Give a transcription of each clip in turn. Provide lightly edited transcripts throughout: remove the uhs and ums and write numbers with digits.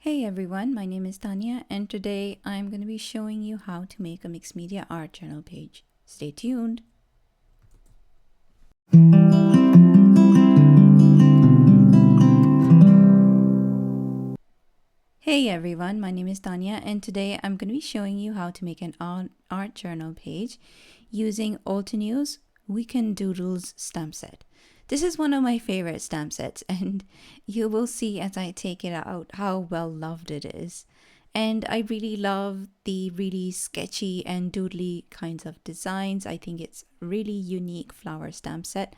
Hey everyone, my name is Tania and today I'm going to be showing you how to make a mixed media art journal page. Stay tuned. Hey everyone, my name is Tania and today I'm going to be showing you how to make an art journal page using Altenew's Doodles stamp set. This is one of my favorite stamp sets and you will see as I take it out how well loved it is. And I really love the really sketchy and doodly kinds of designs. I think it's really unique flower stamp set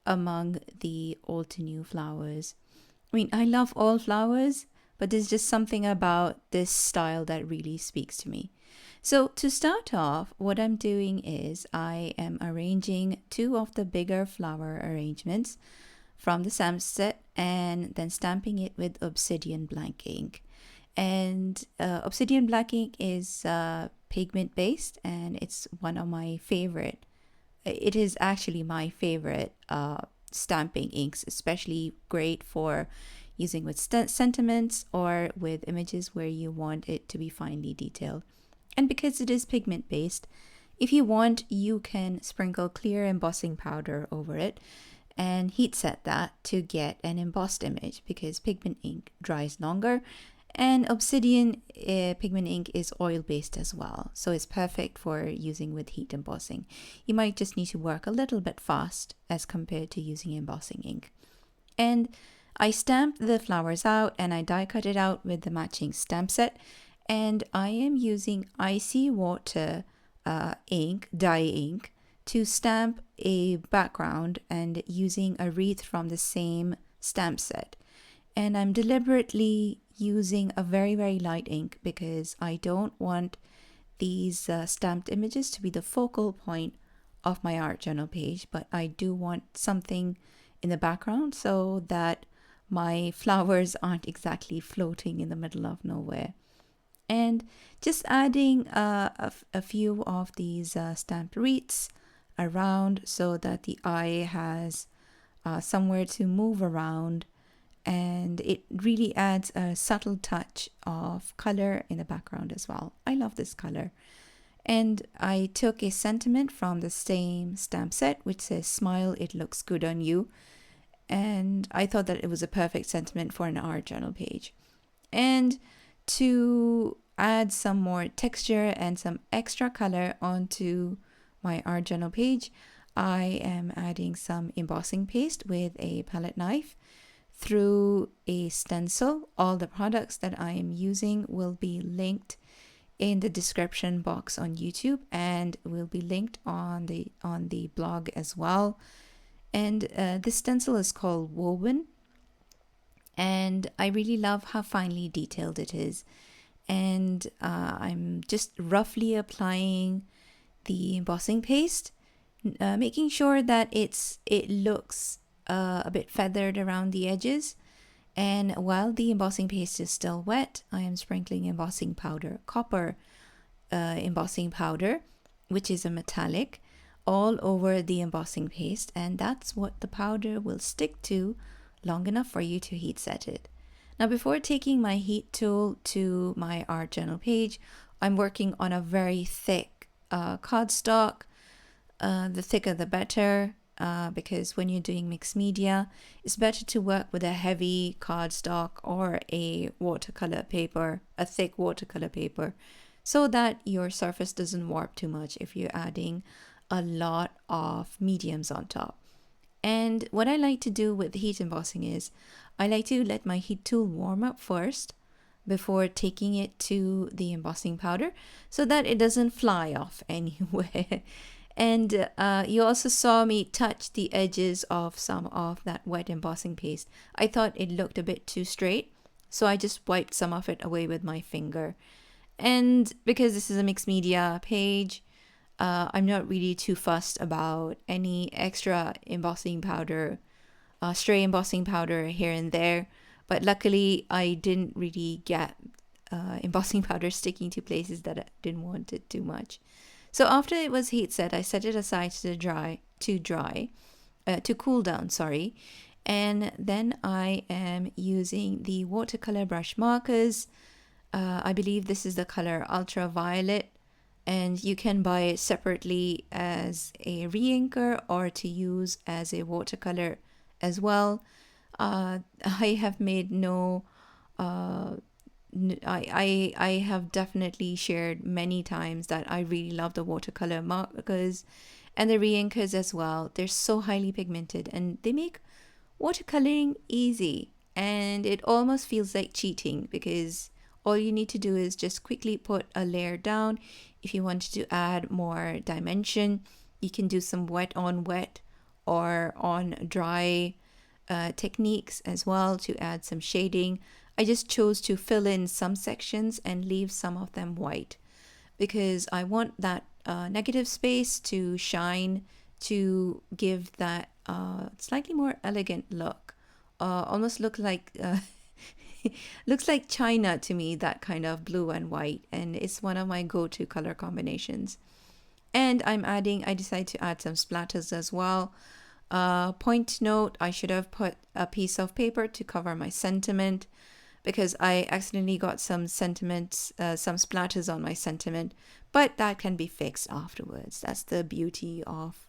among the Altenew flowers. I mean, I love all flowers, but there's just something about this style that really speaks to me. So to start off, what I'm doing is I am arranging two of the bigger flower arrangements from the stamp set and then stamping it with Obsidian black ink. And Obsidian black ink is pigment based and it's one of my favorite. It is actually my favorite stamping inks, especially great for using with sentiments or with images where you want it to be finely detailed. And because it is pigment based, if you want, you can sprinkle clear embossing powder over it and heat set that to get an embossed image because pigment ink dries longer and Obsidian pigment ink is oil based as well, so it's perfect for using with heat embossing. You might just need to work a little bit fast as compared to using embossing ink. And I stamped the flowers out and I die cut it out with the matching stamp set, and I am using icy water ink, dye ink, to stamp a background and using a wreath from the same stamp set. And I'm deliberately using a very light ink because I don't want these stamped images to be the focal point of my art journal page, but I do want something in the background so that my flowers aren't exactly floating in the middle of nowhere. And just adding a few of these stamped wreaths around so that the eye has somewhere to move around, and it really adds a subtle touch of color in the background as well. I love this color. And I took a sentiment from the same stamp set which says "Smile, it looks good on you," and I thought that it was a perfect sentiment for an art journal page. And to add some more texture and some extra color onto my art journal page, I am adding some embossing paste with a palette knife through a stencil. All the products that I am using will be linked in the description box on YouTube and will be linked on the blog as well. And this stencil is called Woven, and I really love how finely detailed it is. And I'm just roughly applying the embossing paste, making sure that it looks a bit feathered around the edges. And while the embossing paste is still wet, I am sprinkling embossing powder, copper embossing powder, which is a metallic, all over the embossing paste, and that's what the powder will stick to long enough for you to heat set it. Now, before taking my heat tool to my art journal page, I'm working on a very thick cardstock. The thicker the better, because when you're doing mixed media, it's better to work with a heavy cardstock or a watercolor paper, a thick watercolor paper, so that your surface doesn't warp too much if you're adding a lot of mediums on top. And what I like to do with heat embossing is I like to let my heat tool warm up first before taking it to the embossing powder so that it doesn't fly off anywhere. And you also saw me touch the edges of some of that wet embossing paste. I thought it looked a bit too straight, so I just wiped some of it away with my finger. And because this is a mixed media page, I'm not really too fussed about any extra embossing powder, stray embossing powder here and there. But luckily, I didn't really get embossing powder sticking to places that I didn't want it too much. So after it was heat set, I set it aside to cool down, And then I am using the watercolor brush markers. I believe this is the color Ultraviolet, and you can buy it separately as a re-inker or to use as a watercolor as well. I have made no I have definitely shared many times that I really love the watercolor markers and the re-inkers as well. They're so highly pigmented and they make watercoloring easy, and it almost feels like cheating because all you need to do is just quickly put a layer down. If you wanted to add more dimension, you can do some wet on wet or on dry techniques as well to add some shading. I just chose to fill in some sections and leave some of them white because I want that negative space to shine, to give that slightly more elegant look. Almost look like looks like china to me, that kind of blue and white, and it's one of my go-to color combinations. And I decided to add some splatters as well. Point note, I should have put a piece of paper to cover my sentiment because I accidentally got some sentiments, some splatters on my sentiment, but that can be fixed afterwards. That's the beauty of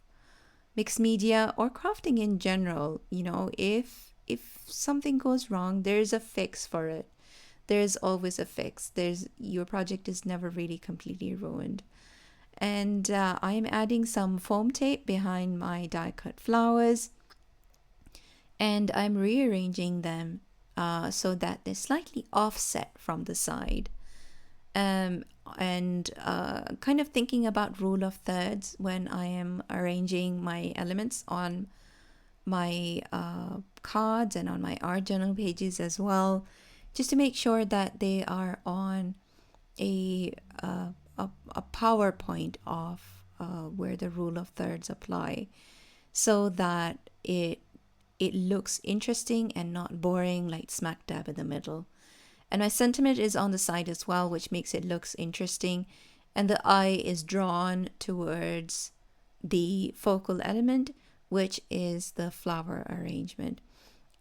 mixed media or crafting in general. You know, if something goes wrong, there's a fix for it. There's always a fix. Your project is never really completely ruined. And I'm adding some foam tape behind my die cut flowers, and I'm rearranging them so that they're slightly offset from the side. And kind of thinking about rule of thirds when I am arranging my elements on my cards and on my art journal pages as well, just to make sure that they are on a PowerPoint of where the rule of thirds apply, so that it looks interesting and not boring, like smack dab in the middle. And my sentiment is on the side as well, which makes it looks interesting, and the eye is drawn towards the focal element, which is the flower arrangement.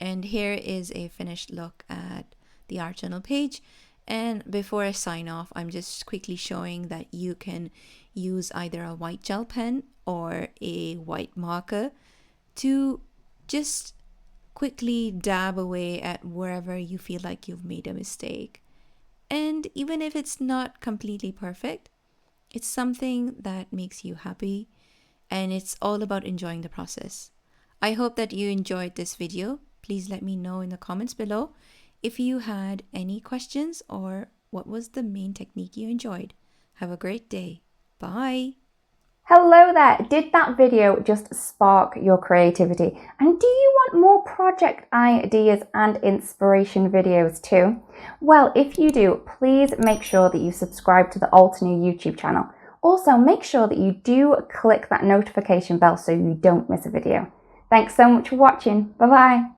And here is a finished look at the art journal page. And before I sign off, I'm just quickly showing that you can use either a white gel pen or a white marker to just quickly dab away at wherever you feel like you've made a mistake. And even if it's not completely perfect, it's something that makes you happy, and it's all about enjoying the process. I hope that you enjoyed this video. Please let me know in the comments below if you had any questions or what was the main technique you enjoyed. Have a great day. Bye. Hello there! Did that video just spark your creativity? And do you want more project ideas and inspiration videos too? Well, if you do, please make sure that you subscribe to the Altenew YouTube channel. Also, make sure that you do click that notification bell so you don't miss a video. Thanks so much for watching. Bye bye!